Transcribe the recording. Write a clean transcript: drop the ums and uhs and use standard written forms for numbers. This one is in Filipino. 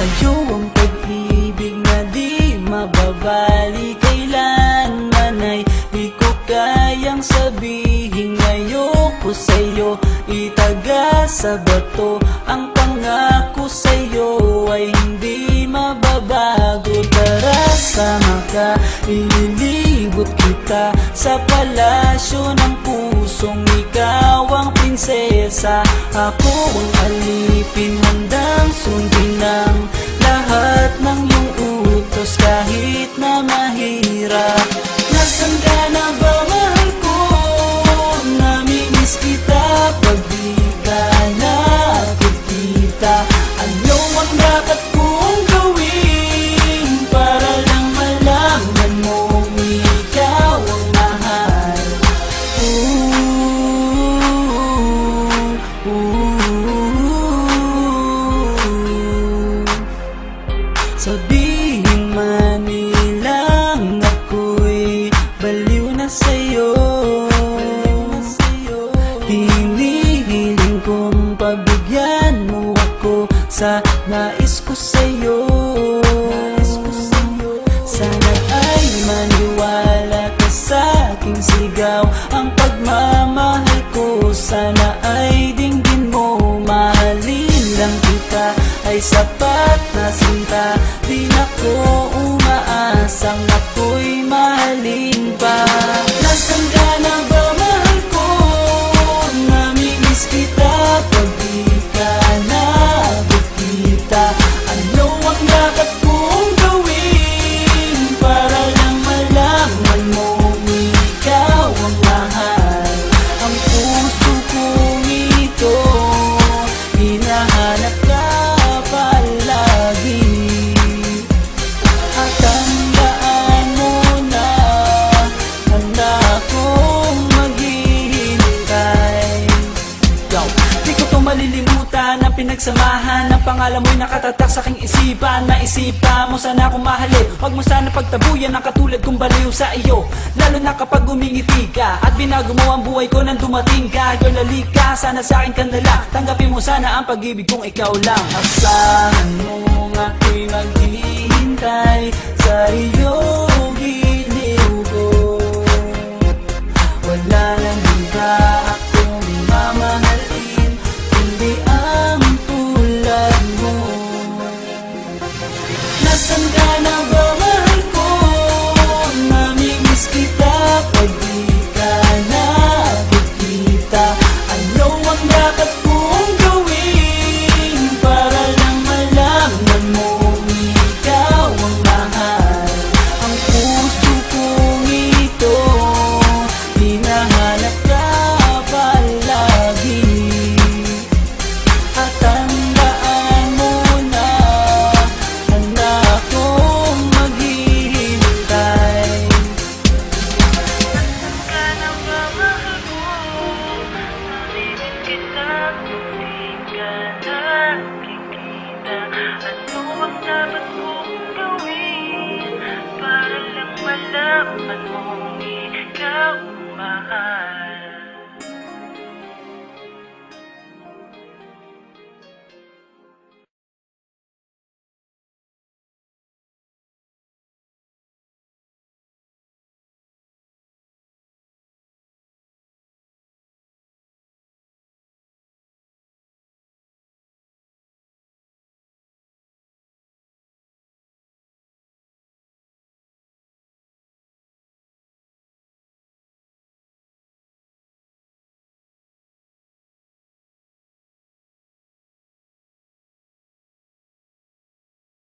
sa'yo ang pag-ibig na di mababali. Kailanman ay di ko kayang sabihin ayoko sa'yo. Itaga sa bato ang pangako sa'yo ay hindi mababago. Tara, sama ka, ililibot kita sa palasyo ng pusong ikaw ang prinsesa. Ako ang alipin, handang sundin ng lahat ng iyong utos kahit na mahirap. Nasaan ka na ba, mahal ko? Namimiss kita pag di ka nakikita. Ano ang dapat kong gawin para lang malaman mo ikaw ang mahal? Sabihin man nilang ako'y baliw na sa'yo. Hinihiling kong pabigyan mo ako sa nais ko sa'yo. Sana ay maniwala ka sa aking sigaw, ang pagmamahal ko sana ay dinggin mo. Mahalin lang kita ay sapat na sinta, di na ko umaasang ako'y mahalin pa. Nasaan ka na ba, mahal ko? Namimiss kita pag di ka nakikita. Ano ang dapat kong gawin para lang malaman mo ikaw ang mahal? Ang puso kong ito hinahanap ka palagi. At tandaan mo na handa akong maghihintay. Di ko to malilimutan ang pinagsamahan ng pangalan mo'y nakatatak sa aking isipan. Maisipan mo sana akong mahalin, huwag mo sana pagtabuyan ang katulad kong baliw sa iyo. Lalo na kapag umingiti ka at binago mo ang buhay ko nang dumating ka. Girl, halika, sana sa akin ka na lang, tanggapin mo sana ang pag-ibig kong ikaw lang. Asahan mo ako'y maghihintay sa iyo.